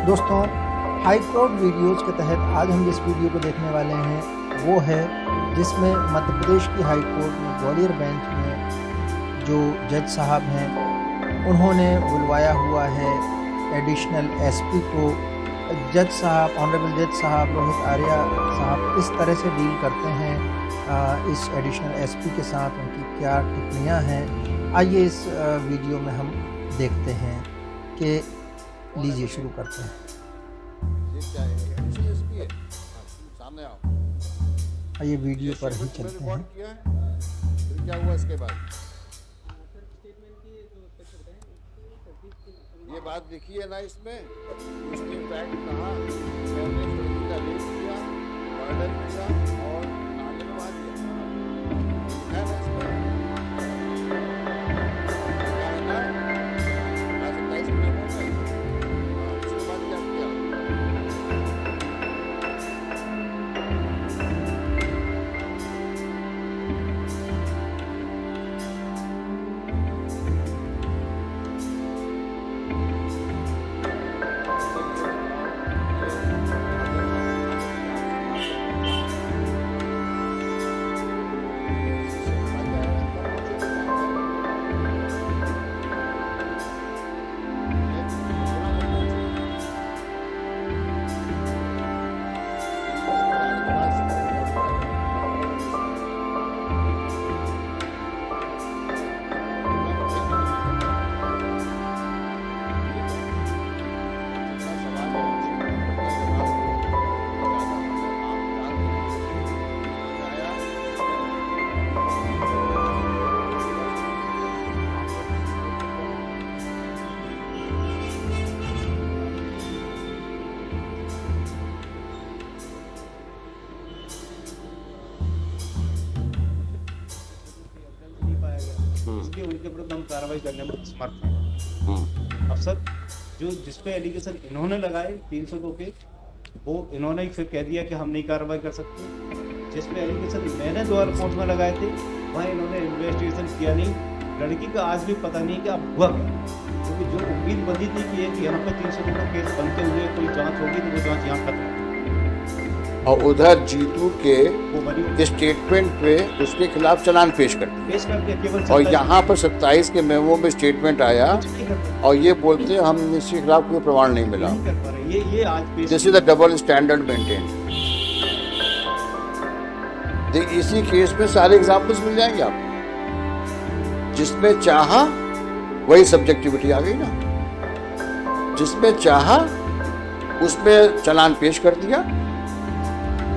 दोस्तों, high court videos के तहत आज हम जिस वीडियो को देखने वाले हैं वो है जिसमें मध्य प्रदेश की हाई कोर्ट में ग्वालियर बेंच में जो जज साहब हैं उन्होंने बुलवाया हुआ है एडिशनल एसपी को। जज साहब, ऑनरेबल जज साहब रोहित आर्या साहब किस तरह से डील करते हैं इस एडिशनल एसपी के साथ, उनकी क्या टिप्पणियां हैं, आइए इस वीडियो में हम देखते हैं कि लीजिए शुरू करते हैं। आइए वीडियो पर ही चलते हैं। फिर क्या हुआ इसके बाद? ये बात लिखी है ना इसमें, उसने फैक्ट कहा मैंने लड़की का रेप किया, मर्डर किया और नाले में मार दिया, लिखा है ना इसमें। इसके बाद क्या किया? इसलिए उनके विरुद्ध हम कार्रवाई करने में समर्थ हैं। अफसर जो जिसपे एलिगेशन इन्होंने लगाए 302 के, वो इन्होंने ही फिर कह दिया कि हम नहीं कार्रवाई कर सकते। जिसपे एलिगेशन मैंने द्वारा कोर्ट में लगाए थे वहाँ इन्होंने इन्वेस्टिगेशन किया नहीं। लड़की का आज भी पता नहीं कि अब हुआ क्या, क्योंकि जो उम्मीद बंधी थी कि यहाँ पे 302 का केस बनते हुए कोई जाँच होगी तो वो जाँच यहाँ खत्म। और उधर जीतू के स्टेटमेंट पे उसके खिलाफ चालान पेश कर दिया और यहाँ पर 27 के मेमो में स्टेटमेंट आया और ये बोलते हैं हम इसके खिलाफ कोई प्रमाण नहीं मिला। This is the double standard maintain. इसी केस में सारे एग्जाम्पल्स मिल जाएंगे आपको। जिसमें चाहा वही सब्जेक्टिविटी आ गई ना, जिसमें चाहा उसमें चालान पेश कर दिया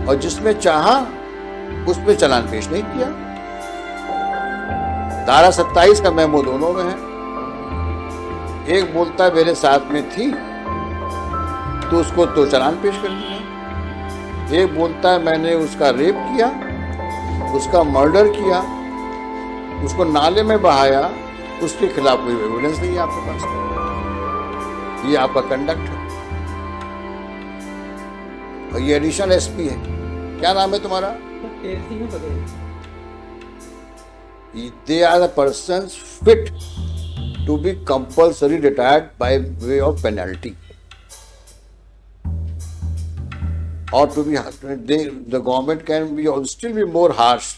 और जिसमें चाहा उसमें चालान पेश नहीं किया। धारा 27 का मेमो दोनों में है। एक बोलता है मेरे साथ में थी तो उसको तो चालान पेश कर दिया। एक बोलता है मैंने उसका रेप किया, उसका मर्डर किया, उसको नाले में बहाया, उसके खिलाफ कोई एविडेंस नहीं है आपके पास। ये आपका कंडक्ट है। और ये एडिशनल एसपी है। क्या नाम है तुम्हारा? They are the persons fit to be compulsory retired by way of penalty, or to be the government can be still be more harsh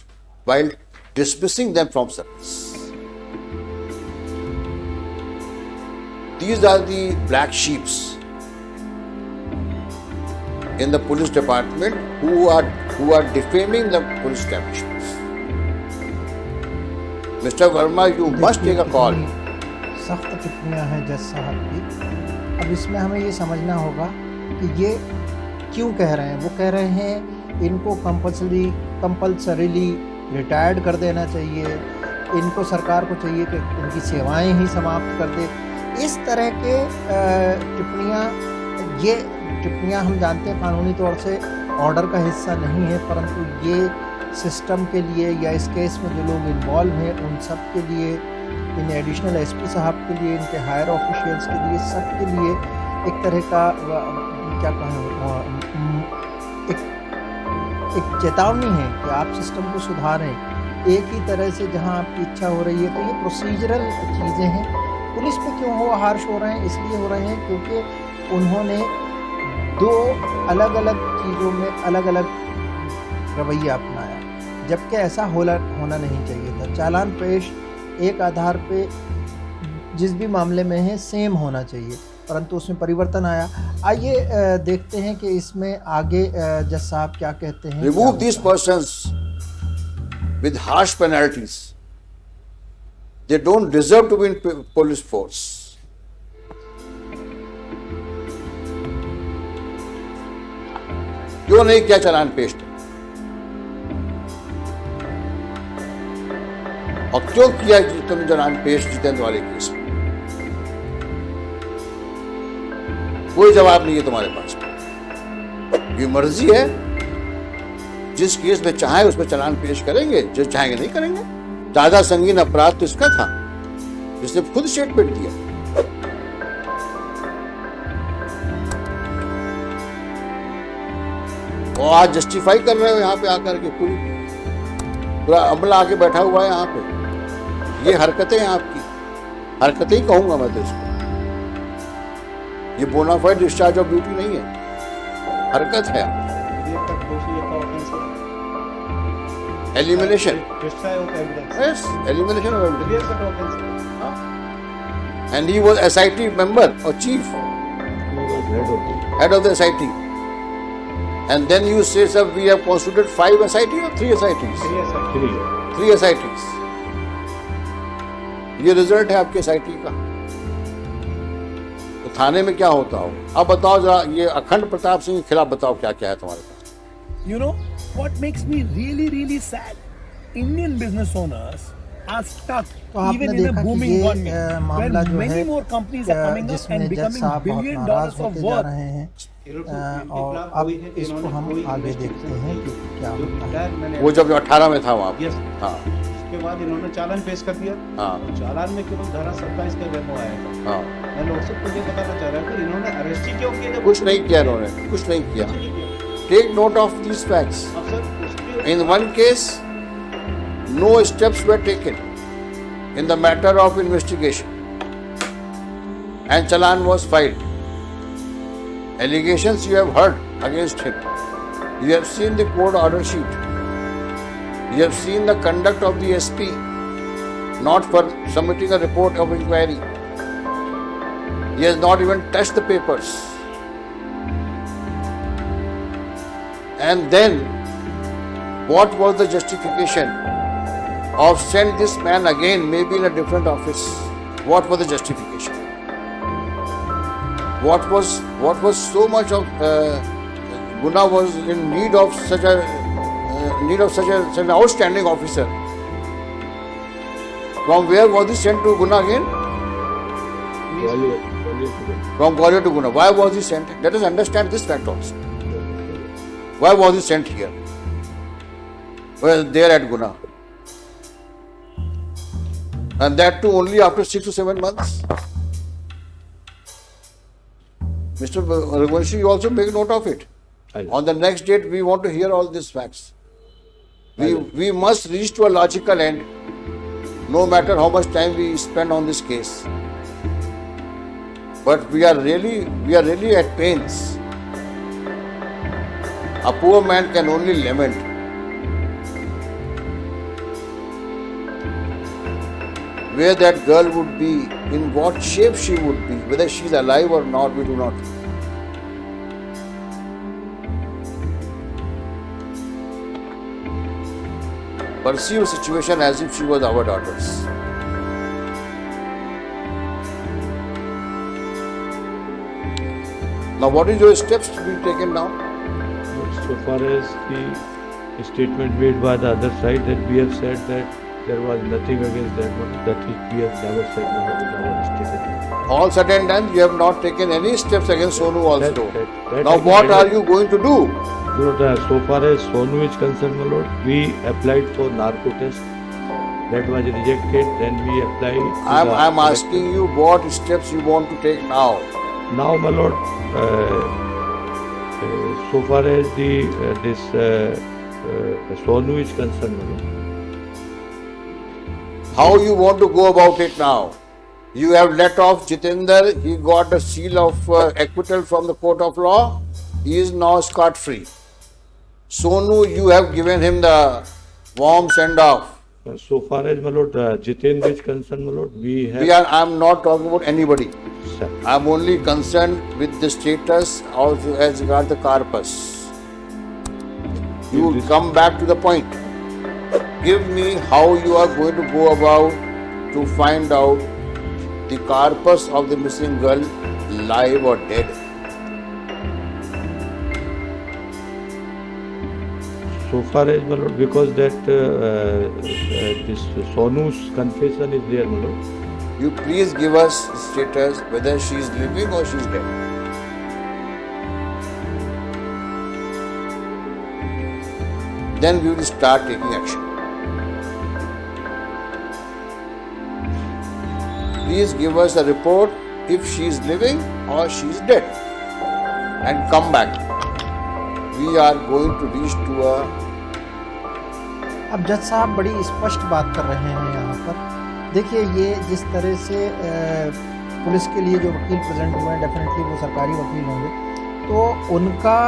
while dismissing them from service. These are the black sheeps in the police department who are defaming the police establishments. Mr. Verma, you must take a call. सख्त टिप्पणियां हैं जज साहब की। अब इसमें हमें ये समझना होगा कि ये क्यों कह रहे हैं। वो कह रहे हैं इनको कंपल्सरीली रिटायर्ड कर देना चाहिए, इनको सरकार को चाहिए कि उनकी सेवाएं ही समाप्त कर दे। इस तरह के टिप्पणियां हम जानते हैं कानूनी तौर से ऑर्डर का हिस्सा नहीं है, परंतु ये सिस्टम के लिए या इस केस में जो लोग इन्वॉल्व हैं उन सब के लिए, इन एडिशनल एसपी साहब के लिए, इनके हायर ऑफिशियल्स के लिए, सब के लिए एक तरह का क्या कहें, एक चेतावनी है कि आप सिस्टम को सुधारें। एक ही तरह से जहां आपकी इच्छा हो रही है, तो ये प्रोसीजरल चीज़ें हैं। पुलिस पे क्यों हार्श हो रहे हैं? इसलिए हो रहे हैं क्योंकि उन्होंने दो अलग अलग चीज़ों में अलग अलग रवैया अपनाया, जबकि ऐसा होना नहीं चाहिए था। चालान पेश एक आधार पे जिस भी मामले में है सेम होना चाहिए, परंतु उसमें परिवर्तन आया। आइए देखते हैं कि इसमें आगे जज साहब क्या कहते हैं। Remove these persons with harsh penalties. They don't deserve to be in police force. क्यों नहीं किया चालान पेश? और क्यों किया तुमने चालान पेश जितेंद्र वाले केस में? कोई जवाब नहीं है तुम्हारे पास। ये मर्जी है, जिस केस में चाहे उसमें चालान पेश करेंगे, जो चाहेंगे नहीं करेंगे। ज्यादा संगीन अपराध तो इसका था, जिसने खुद स्टेटमेंट दिया। और आज जस्टिफाई कर रहे हो यहाँ पे आकर के, पूरा अमला आके बैठा हुआ है यहाँ पे। ये हरकतें हैं आपकी, हरकतें ही कहूंगा मैं तो इसको। ये बोनाफाइड डिस्चार्ज ऑफ ड्यूटी नहीं है, हरकत है। Elimination, yes, elimination of evidence. And he was SIT member और chief, head of the SIT. And then you say, sir, we have constituted 5 SIT or 3 SITs? 3 SITs. ये result है आपके SIT का। तो थाने में क्या होता हो? अब बताओ जरा, ये अखंड प्रताप सिंह के खिलाफ बताओ क्या क्या है तुम्हारे पास? You know what makes me really sad? Indian business owners are stuck तो आपने even in a देखा कि booming ये economy मामला where जो many है more companies are coming up जिसमें and जज becoming साहब बहुत $billion नाराज of होते जा worth. रहे हैं। और अब इसको हम आगे देखते हैं कि क्या होता है। वो जब 18 में था वहाँ पे। यस, हाँ उसके बाद इन्होंने चालान पेश कर दिया। हाँ चालान में केवल धारा 27 का डेमो आया था। हाँ, मैं लोगों को ये बताना चाह रहा हूँ कि इन्होंने अरेस्ट ही क्यों किया? जब कुछ नहीं किया इन्होंने, कुछ नहीं किया। Take note of these facts. अब सर उसके In one case, no steps were taken in the matter of investigation, and challan was filed. Allegations you have heard against him. You have seen the court order sheet. You have seen the conduct of the SP, not for submitting a report of inquiry. He has not even touched the papers. And then, what was the justification of send this man again, maybe in a different office? What was the justification? What was so much of Guna was in need of such an outstanding officer? From where was he sent to Guna again? From Gwalior to Guna. Why was he sent? Let us understand this fact also. Why was he sent here? Well, there at Guna. And that too only after 6 to 7 months. Mr. Raghuvanshi, you also make note of it. On the next date, we want to hear all these facts. We must reach to a logical end, no matter how much time we spend on this case. But we are really at pains. A poor man can only lament. Where that girl would be, in what shape she would be, whether she is alive or not, we do not know. Perceive a situation as if she was our daughters. Now, what is your steps to be taken now? So far as the statement made by the other side, that we have said that there was nothing against that one, that we have never said no in our statement. All said and done, you have not taken any steps against Sonu also. That Now, I can what are handle. you going to do? So far as Sonu is concerned, my lord, we applied for narco test. That was rejected. Then we applied. to I the am asking you what steps you want to take now. Now, my lord, so far as this Sonu is concerned, my lord. How you want to go about it now? You have let off Jitendra, he got a seal of acquittal from the court of law. He is now scot-free. Sonu, you have given him the warm send-off. So far as, my lord, Jitendra is concerned, my lord, I am not talking about anybody. Sir. I am only concerned with the status also as regards the corpus. You will come back to the point. Give me how you are going to go about to find out the corpus of the missing girl, live or dead. So far as, my lord, because that this Sonu's confession is there, my lord. You please give us status whether she is living or she is dead. Then we will start taking action. Please give us a report if she is living or she is dead and come back. We are going to reach to a अब जज साहब बड़ी स्पष्ट बात कर रहे हैं यहाँ पर। देखिए, ये जिस तरह से पुलिस के लिए जो वकील प्रेजेंट हुए हैं, डेफिनेटली वो सरकारी वकील होंगे, तो उनका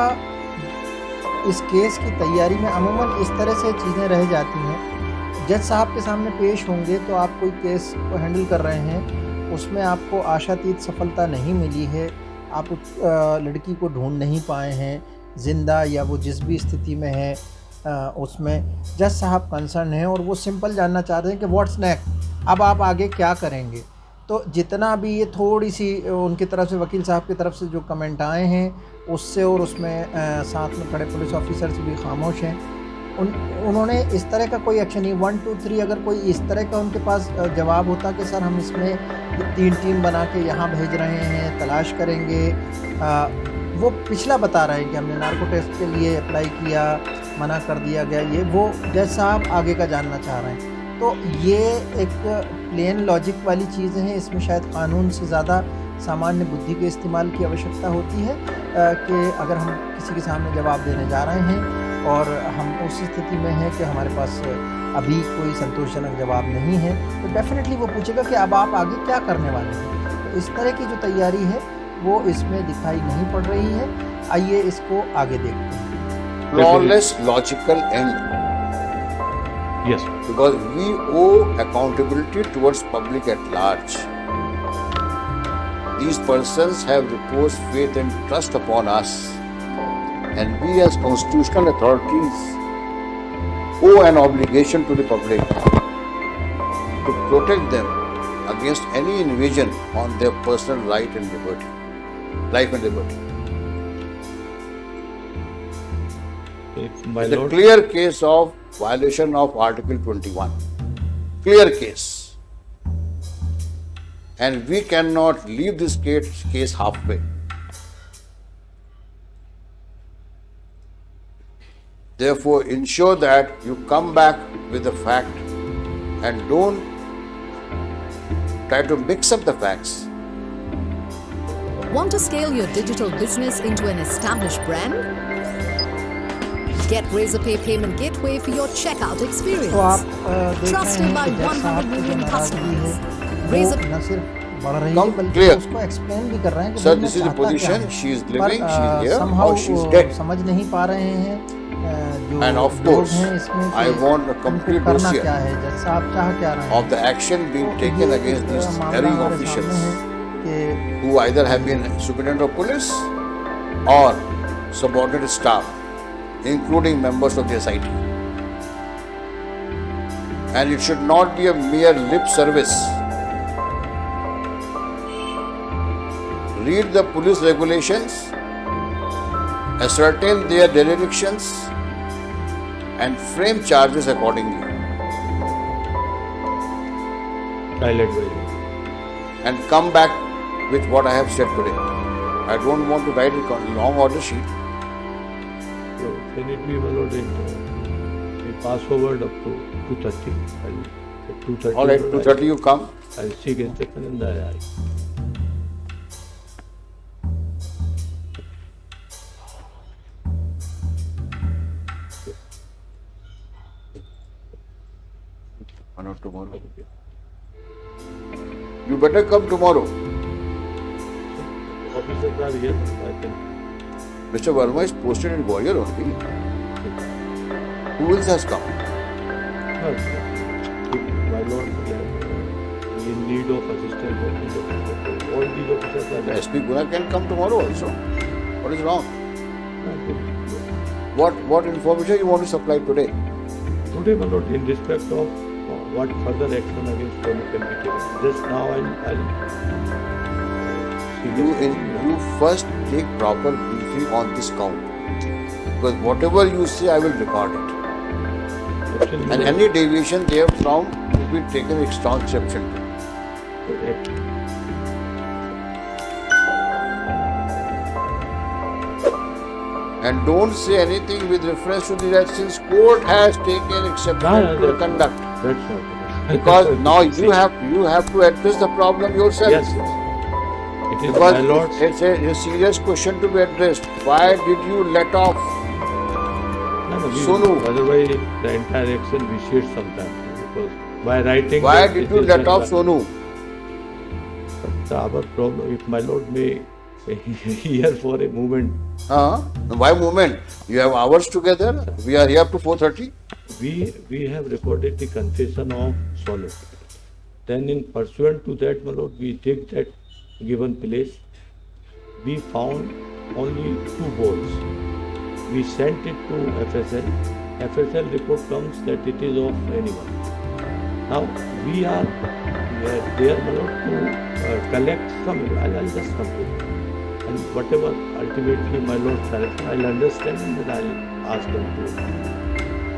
इस केस की तैयारी में अमूमन इस तरह से चीज़ें रह जाती हैं। जज साहब के सामने पेश होंगे तो आप कोई केस को हैंडल कर रहे हैं, उसमें आपको आशातीत सफलता नहीं मिली है, आप उस लड़की को ढूंढ नहीं पाए हैं ज़िंदा या वो जिस भी स्थिति में है, उसमें जज साहब कंसर्न हैं और वो सिंपल जानना चाह रहे हैं कि व्हाट्स नेक्स्ट, अब आप आगे क्या करेंगे। तो जितना भी ये थोड़ी सी उनकी तरफ से, वकील साहब की तरफ से जो कमेंट आए हैं उससे, और उसमें साथ में खड़े पुलिस ऑफिसर्स भी खामोश हैं, उन्होंने इस तरह का कोई एक्शन नहीं, 1 2 3 अगर कोई इस तरह का उनके पास जवाब होता कि सर हम इसमें 3 टीम बना के यहाँ भेज रहे हैं, तलाश करेंगे, वो पिछला बता रहे हैं कि हमने नार्को टेस्ट के लिए अप्लाई किया, मना कर दिया गया, ये वो जज साहब आगे का जानना चाह रहे हैं। तो ये एक प्लेन लॉजिक वाली चीज़ है, इसमें शायद कानून से ज़्यादा सामान्य बुद्धि के इस्तेमाल की आवश्यकता होती है कि अगर हम किसी के सामने जवाब देने जा रहे हैं और हम उस स्थिति में हैं कि हमारे पास अभी कोई संतोषजनक जवाब नहीं है, तो डेफिनेटली वो पूछेगा कि अब आप आगे क्या करने वाले हैं। तो इस तरह की जो तैयारी है वो इसमें दिखाई नहीं पड़ रही है। आइए इसको आगे देखते हैं। flawless logical end. Yes. Because we owe accountability towards public at large. These persons have reposed faith and trust upon us, and we as constitutional authorities owe an obligation to the public to protect them against any invasion on their personal right and liberty, life and liberty. My It's a lord, clear case of violation of Article 21. Clear case. And we cannot leave this case halfway. Therefore, ensure that you come back with the fact and don't try to mix up the facts. Want to scale your digital business into an established brand? Get Razorpay Payment Gateway for your checkout experience. तो आप देख रहे Trusted हैं by कि जज 100 साहब की जो million नाराजगी है customers. वो Razor- न सिर्फ बढ़ रही है Come बल्कि clear. उसको एक्सप्लेन भी कर रहे हैं कि Sir, भाई मैं this is the चाहता क्या position. हूं। She is पर, living, she is here, somehow or she is वो dead. समझ नहीं पा रहे हैं जो And of लोग course, हैं इसमें I कि want a उनको complete करना dossier क्या है, जज साहब चाह क्या रहे हैं। of the action being तो taken ये against एक these मामला erring हमारे officials सामने है कि who either have been superintendent of police or subordinate staff, including members of the SIT. And it should not be a mere lip service. Read the police regulations, ascertain their jurisdictions, and frame charges accordingly. I'll advise you. And come back with what I have said today. I don't want to write it on a long order sheet. So, can it be, my lord, we pass forward up to 2:30. I'll at 2:30. All right, 2:30 you come. I'll seek instruction and I. Why not tomorrow? You better come tomorrow. Officers are here. I can. Mr. Verma is posted in Gwalior only. Who else has come? Well, if my lord is in need of assistance, all these officers are there. SP Guna can come tomorrow also. What is wrong? What information you want to supply today? Today, my lord, in respect of what further action against Tony can be taken. Just now, I'll You first take proper briefing on this count. Because whatever you say, I will record it. Actually, And any deviation therefrom will be taken strong exception to. And don't say anything with reference to that since court has taken exception to the conduct. That's not. Because now you have to address the problem yourself. Yes, yes. It is Because my lord's. it's a serious question to be addressed. Why did you let off Sonu? Otherwise, the entire action vitiates sometimes. Because by writing. Why that did it you is let not off valid. Sonu? Our problem, if my lord may hear for a moment, Why movement? You have hours together. We are here up to 4:30. we have recorded the confession of Sonu. Then, in pursuant to that, my lord, we take that given place. We found only 2 balls. We sent it to FSL. FSL report comes that it is of anyone. Now we are there, my lord, to collect some. I'll just complete. And whatever ultimately my lord selects, I'll understand and then I'll ask them to.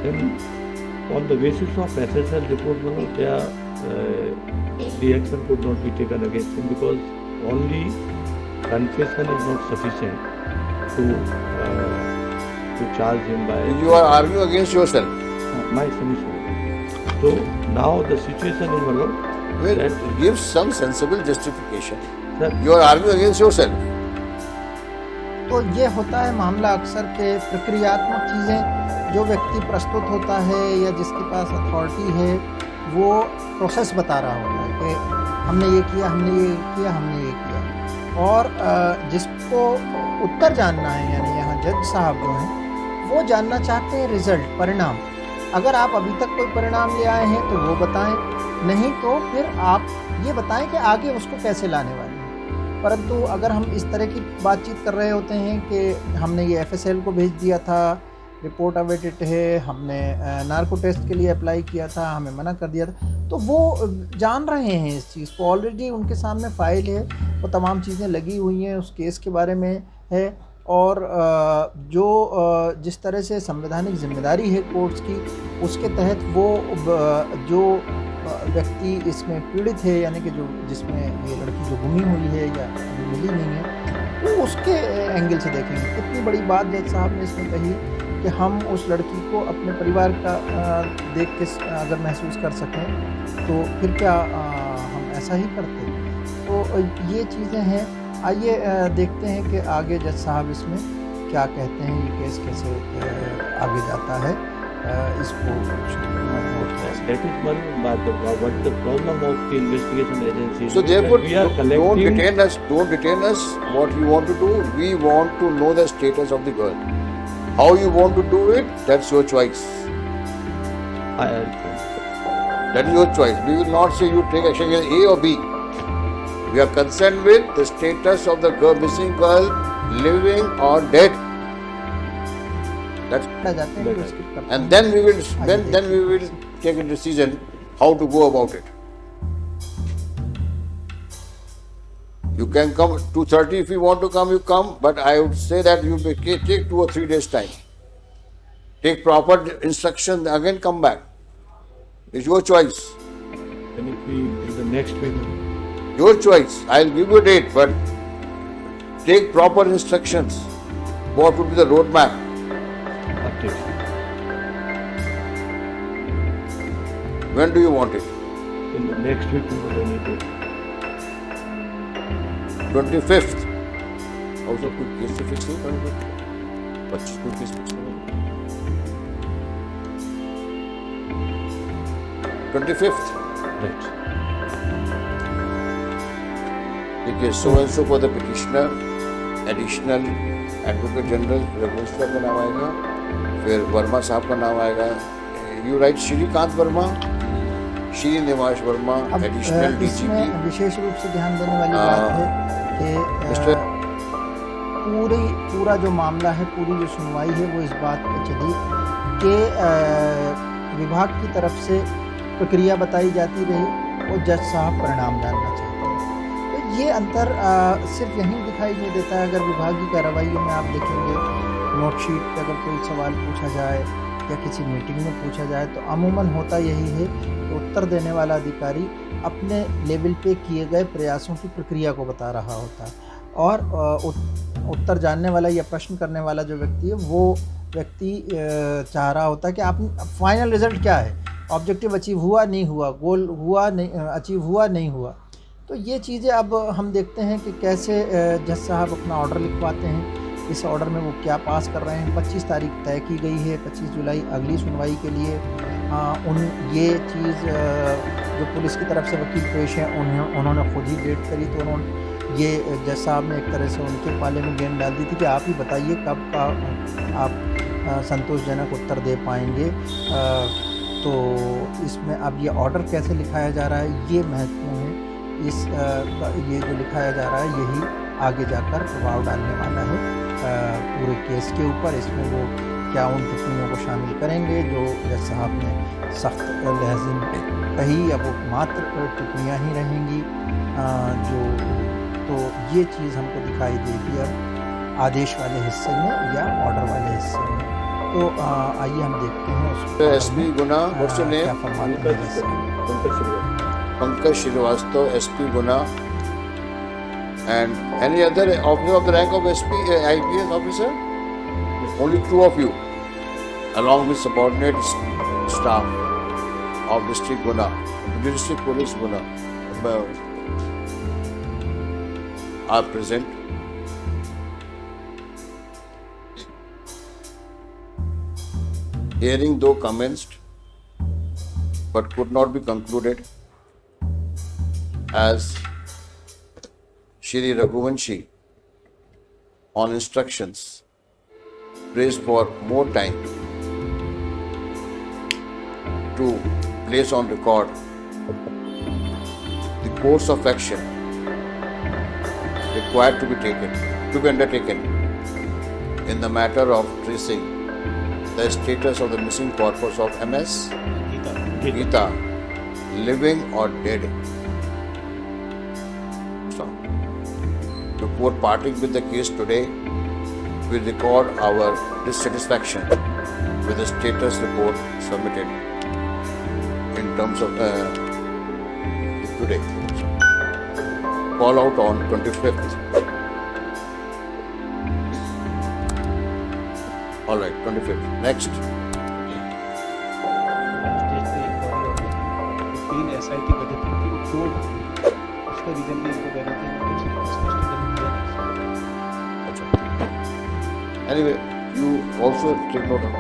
Then on the basis of SSL report, my lord, the action could not be taken against him because only confession is not sufficient to charge him by. You are arguing against yourself. My submission. So now the situation is, my lord, Well, that give some sensible justification. sir, You are arguing against yourself. तो ये होता है मामला अक्सर के प्रक्रियात्मक चीज़ें जो व्यक्ति प्रस्तुत होता है या जिसके पास अथॉरिटी है वो प्रोसेस बता रहा होता है कि हमने ये किया, हमने ये किया, हमने ये किया। और जिसको उत्तर जानना है, यानी यहाँ जज साहब जो हैं वो जानना चाहते हैं रिजल्ट, परिणाम। अगर आप अभी तक कोई परिणाम ले आए हैं तो वो बताएं, नहीं तो फिर आप ये बताएं कि आगे उसको कैसे लाने वाले हैं। परंतु अगर हम इस तरह की बातचीत कर रहे होते हैं कि हमने ये FSL को भेज दिया था, रिपोर्ट अवेटेड है, हमने नार्को टेस्ट के लिए अप्लाई किया था, हमें मना कर दिया था, तो वो जान रहे हैं इस चीज़ को। ऑलरेडी उनके सामने फ़ाइल है, वो तमाम चीज़ें लगी हुई हैं, उस केस के बारे में है। और जो जिस तरह से संवैधानिक जिम्मेदारी है कोर्ट्स की, उसके तहत वो जो व्यक्ति इसमें पीड़ित है, यानी कि जो जिसमें ये लड़की जो गुमी हुई है या अभी मिली नहीं है, वो उसके एंगल से देखेंगे। कितनी बड़ी बात जज साहब ने इसमें कही कि हम उस लड़की को अपने परिवार का देख के अगर महसूस कर सकें तो फिर क्या हम ऐसा ही करते। तो ये चीज़ें हैं। आइए देखते हैं कि आगे जज साहब इसमें क्या कहते हैं, ये केस कैसे आगे जाता है। इसको that is one what the problem of the investigation agency. So therefore, we are don't collecting. detain us. Don't detain us. What you want to do? We want to know the status of the girl. How you want to do it? That's your choice. That is your choice. We will not say you take action against A or B. We are concerned with the status of the girl, missing girl, living or dead. That's, जाते हैं फिर उसकी करते हैं। and then we will take a decision how to go about it. You can come 2:30 if you want to come, you come. But I would say that you may take 2 or 3 days time. Take proper instruction, again come back. It's your choice. Can it be in the next week? Your choice. I'll give you a date, but take proper instructions. What would be the roadmap? Update. When do you want it? In the next week, we will need it. 25th. Also, कोई case तो fix नहीं करेंगे। 25 को case fix करेंगे। 25th. Right. It is so and so for the petitioner. Additional advocate general Raghuvanshi का नाम आएगा, फिर वर्मा साहब का नाम आएगा, यू राइट श्रीकांत वर्मा, श्रीनिवास वर्मा, अब एडिशनल इसमें डीजीपी। विशेष रूप से ध्यान देने वाली बात है कि मिस्टर पूरा जो मामला है, पूरी जो सुनवाई है वो इस बात पर चली कि विभाग की तरफ से प्रक्रिया बताई जाती रही और जज साहब परिणाम जानना चाहते हैं। तो ये अंतर सिर्फ यहीं दिखाई नहीं देता है। अगर विभागीय कार्रवाइयों में आप देखेंगे, नोटशीट पर अगर कोई सवाल पूछा जाए या किसी मीटिंग में पूछा जाए तो अमूमन होता यही है कि उत्तर देने वाला अधिकारी अपने लेवल पे किए गए प्रयासों की प्रक्रिया को बता रहा होता है और उत्तर जानने वाला या प्रश्न करने वाला जो व्यक्ति है वो व्यक्ति चाह रहा होता है कि आप फाइनल रिजल्ट क्या है, ऑब्जेक्टिव अचीव हुआ नहीं हुआ, गोल हुआ नहीं, अचीव हुआ नहीं हुआ। तो ये चीज़ें अब हम देखते हैं कि कैसे जज साहब अपना ऑर्डर लिखवाते हैं। इस ऑर्डर में वो क्या पास कर रहे हैं। 25 तारीख तय की गई है, 25 जुलाई अगली सुनवाई के लिए। ये चीज़ जो पुलिस की तरफ से वकील पेश है उन्होंने खुद ही डेट करी, तो उन्होंने ये जज साहब ने एक तरह से उनके पाले में गेंद डाल दी थी कि आप ही बताइए कब का आप संतोषजनक उत्तर दे पाएंगे। तो इसमें अब ये ऑर्डर कैसे लिखाया जा रहा है ये महत्वपूर्ण है। ये जो लिखाया जा रहा है यही आगे जाकर प्रभाव डालने वाला है पूरे केस के ऊपर। इसमें वो क्या उन टिप्पणियों को शामिल करेंगे जो जज साहब ने सख्त लहजे में कही, या वो मात्र टिप्पणियाँ ही रहेंगी तो ये चीज़ हमको दिखाई देगी अब आदेश वाले हिस्से में या ऑर्डर वाले हिस्से में। तो आइए हम देखते हैं उसको एसपी गुना क्या फरमाते हैं जज साहब। Pankaj Shrivastava, SP Guna, and any other officer of the rank of SP, IPS officer? Only 2 of you, along with subordinate staff of District Guna, District Police Guna, are present. Hearing though commenced, but could not be concluded, as Shri Raghuvanshi, on instructions, prays for more time to place on record the course of action required to be undertaken in the matter of tracing the status of the missing corpus of MS Geeta, living or dead. Before parting with the case today, we record our dissatisfaction with the status report submitted in terms of today. Call out on 25th. All right, 25th. Next. तीन SIT गठित थी, वो क्यों उसका reason भी इनको देना था। Anyway, you also take note of